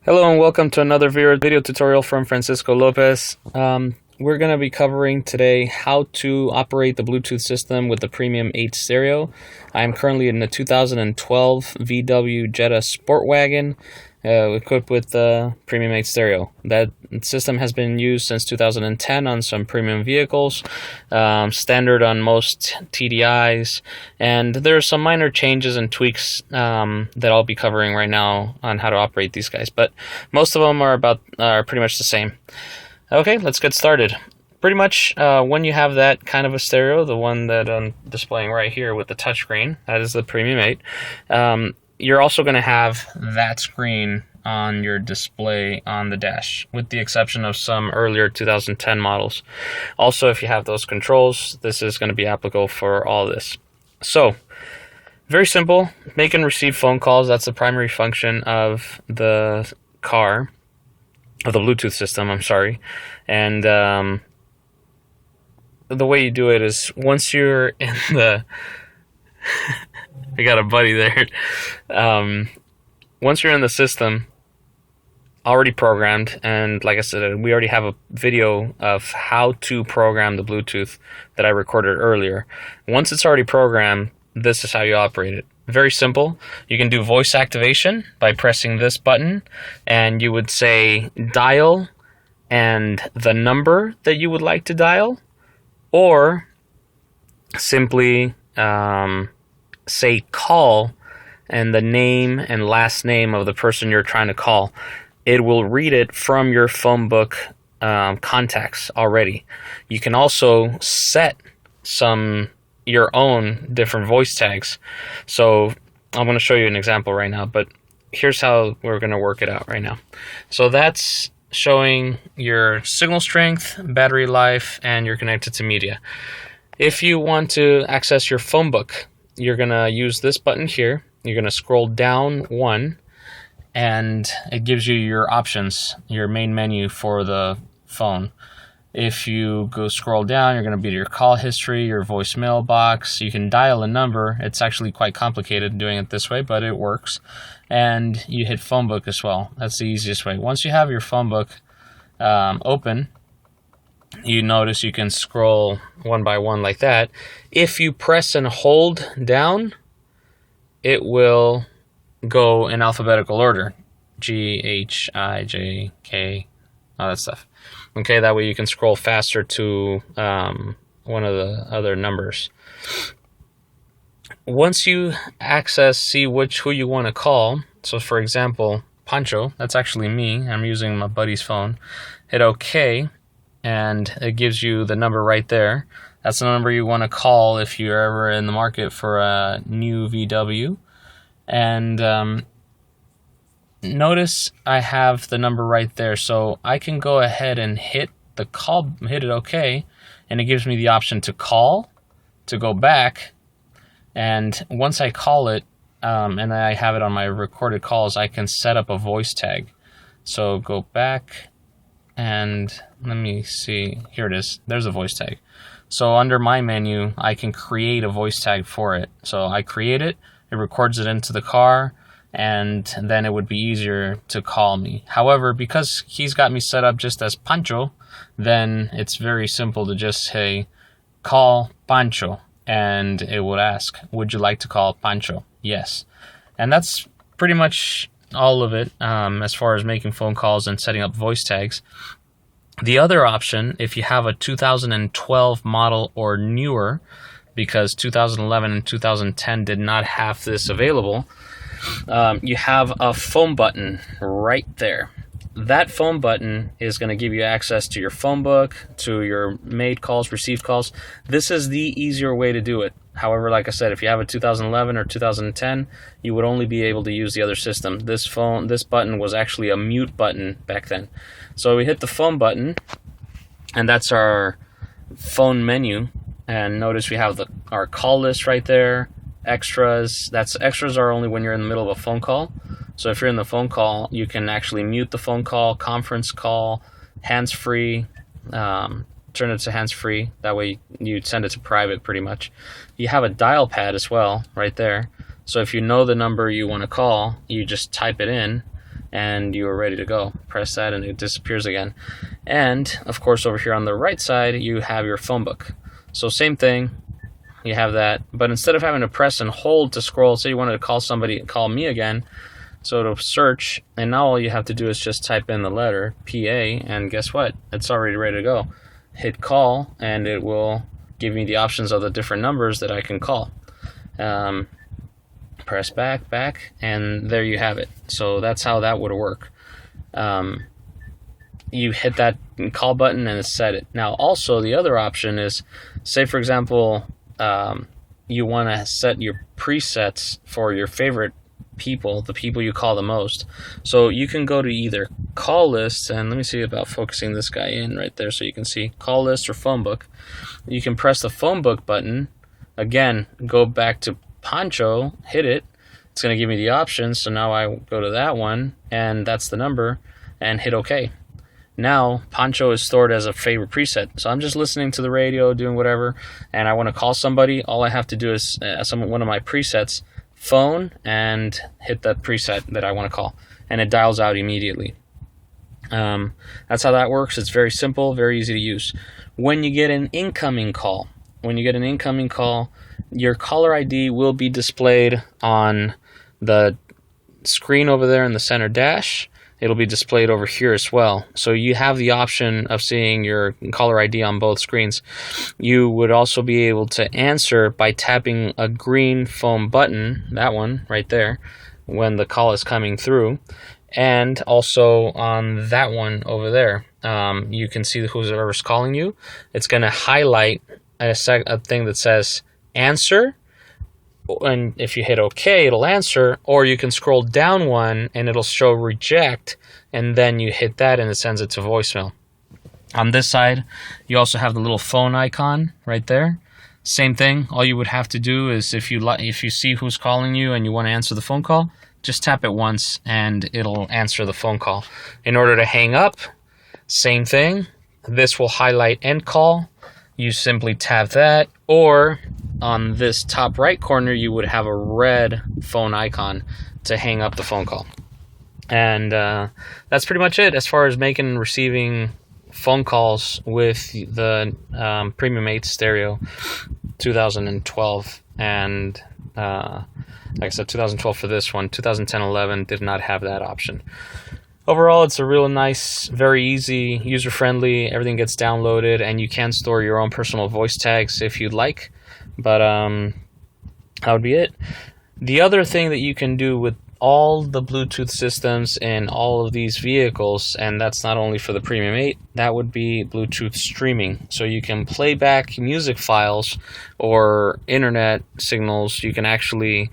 Hello and welcome to another video tutorial from Francisco Lopez. We're going to be covering today how to operate the Bluetooth system with the Premium 8 stereo. I'm currently in the 2012 VW Jetta Sport Wagon equipped with the Premium 8 stereo. That system has been used since 2010 on some premium vehicles, standard on most TDIs, and there are some minor changes and tweaks that I'll be covering right now on how to operate these guys, but most of them are pretty much the same. Okay, let's get started. Pretty much when you have that kind of a stereo, the one that I'm displaying right here with the touchscreen, that is the Premium 8, you're also going to have that screen on your display on the dash, with the exception of some earlier 2010 models. Also, if you have those controls, this is going to be applicable for all this. So, very simple. Make and receive phone calls. That's the primary function of the car, of the Bluetooth system, I'm sorry. And the way you do it is once you're in the... I got a buddy there. Once you're in the system, already programmed, and like I said, we already have a video of how to program the Bluetooth that I recorded earlier. Once it's already programmed, this is how you operate it. Very simple. You can do voice activation by pressing this button, and you would say dial and the number that you would like to dial, or simply say call and the name and last name of the person you're trying to call. It will read it from your phone book contacts already. You can also set your own different voice tags. So I'm going to show you an example right now, but here's how we're going to work it out right now. So that's showing your signal strength, battery life, and you're connected to media. If you want to access your phone book, you're going to use this button here. You're going to scroll down one, and it gives you your options, your main menu for the phone. If you go scroll down, you're going to be to your call history, your voicemail box. You can dial a number. It's actually quite complicated doing it this way, but it works. And you hit phone book as well. That's the easiest way. Once you have your phone book open, you notice you can scroll one by one like that. If you press and hold down, it will go in alphabetical order. G, H, I, J, K, all that stuff. Okay, that way you can scroll faster to one of the other numbers. Once you see who you want to call, so for example, Pancho, that's actually me. I'm using my buddy's phone. Hit OK, and it gives you the number right there. That's the number you want to call if you're ever in the market for a new VW. And notice I have the number right there, so I can go ahead and hit it OK, and it gives me the option to call, to go back, and once I call it, and I have it on my recorded calls, I can set up a voice tag. So go back, and let me see, here it is, there's a voice tag. So under my menu, I can create a voice tag for it. So I create it, it records it into the car, and then it would be easier to call me. However, because he's got me set up just as Pancho, then it's very simple to just say, call Pancho, and it would ask, would you like to call Pancho? Yes. And that's pretty much all of it as far as making phone calls and setting up voice tags. The other option, if you have a 2012 model or newer, because 2011 and 2010 did not have this available, you have a phone button right there. That phone button is going to give you access to your phone book, to your made calls, received calls. This is the easier way to do it. However, like I said, if you have a 2011 or 2010, you would only be able to use the other system. This button was actually a mute button back then. So we hit the phone button, and that's our phone menu. And notice we have our call list right there. Extras. Extras are only when you're in the middle of a phone call. So if you're in the phone call, you can actually mute the phone call, conference call, hands-free, turn it to hands-free. That way you send it to private pretty much. You have a dial pad as well right there. So if you know the number you want to call, you just type it in, and you are ready to go. Press that and it disappears again. And of course over here on the right side you have your phone book. So same thing, you have that, but instead of having to press and hold to scroll, say you wanted to call somebody, call me again, so it'll search, and now all you have to do is just type in the letter PA, and guess what? It's already ready to go. Hit call, and it will give me the options of the different numbers that I can call. Press back, and there you have it. So that's how that would work. You hit that call button and it's set it. Now also the other option is, say for example, you want to set your presets for your favorite people, the people you call the most. So you can go to either call list, and let me see about focusing this guy in right there so you can see call list or phone book. You can press the phone book button, again go back to Pancho, hit it, it's going to give me the options. So now I go to that one, and that's the number, and hit OK. Now Pancho is stored as a favorite preset. So I'm just listening to the radio, doing whatever, and I want to call somebody. All I have to do is one of my presets, phone, and hit that preset that I want to call, and it dials out immediately. That's how that works. It's very simple, very easy to use. When you get an incoming call, your caller ID will be displayed on the screen over there in the center dash. It'll be displayed over here as well. So you have the option of seeing your caller ID on both screens. You would also be able to answer by tapping a green phone button, that one right there, when the call is coming through. And also on that one over there, you can see whoever's calling you. It's going to highlight a thing that says answer. And if you hit OK, it'll answer, or you can scroll down one and it'll show reject, and then you hit that and it sends it to voicemail. On this side, you also have the little phone icon right there. Same thing. All you would have to do is if you see who's calling you and you want to answer the phone call, just tap it once and it'll answer the phone call. In order to hang up, same thing. This will highlight end call. You simply tap that, or on this top right corner you would have a red phone icon to hang up the phone call. And that's pretty much it as far as making and receiving phone calls with the Premium 8 Stereo 2012. And like I said, 2012 for this one. 2010-11 did not have that option. Overall, it's a real nice, very easy, user-friendly. Everything gets downloaded, and you can store your own personal voice tags if you'd like. But that would be it. The other thing that you can do with all the Bluetooth systems in all of these vehicles, and that's not only for the Premium 8, that would be Bluetooth streaming. So you can play back music files or internet signals. You can actually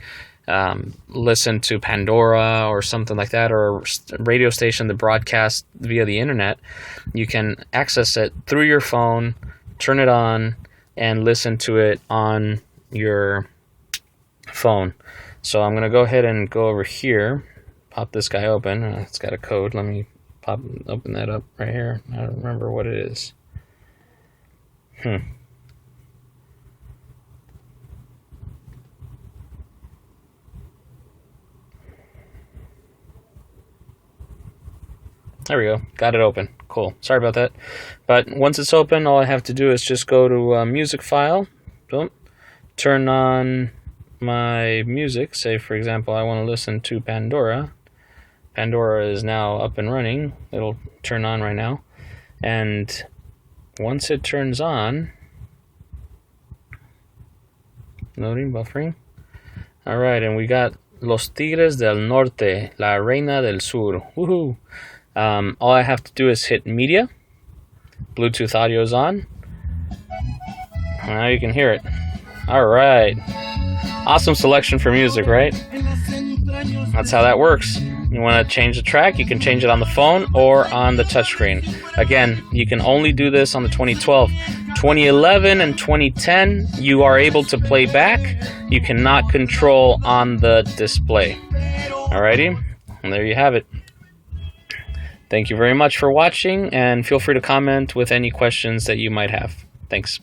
listen to Pandora or something like that, or a radio station that broadcasts via the internet. You can access it through your phone, turn it on, and listen to it on your phone. So I'm going to go ahead and go over here, pop this guy open. It's got a code. Let me open that up right here. I don't remember what it is. There we go. Got it open. Cool. Sorry about that. But once it's open, all I have to do is just go to music file. Boom. Turn on my music. Say, for example, I want to listen to Pandora. Pandora is now up and running. It'll turn on right now. And once it turns on, loading, buffering. All right, and we got Los Tigres del Norte, La Reina del Sur. Woohoo! All I have to do is hit media. Bluetooth audio is on. Now you can hear it. All right. Awesome selection for music, right? That's how that works. You want to change the track, you can change it on the phone or on the touchscreen. Again, you can only do this on the 2012. 2011 and 2010, you are able to play back. You cannot control on the display. Alrighty, and there you have it. Thank you very much for watching, and feel free to comment with any questions that you might have. Thanks.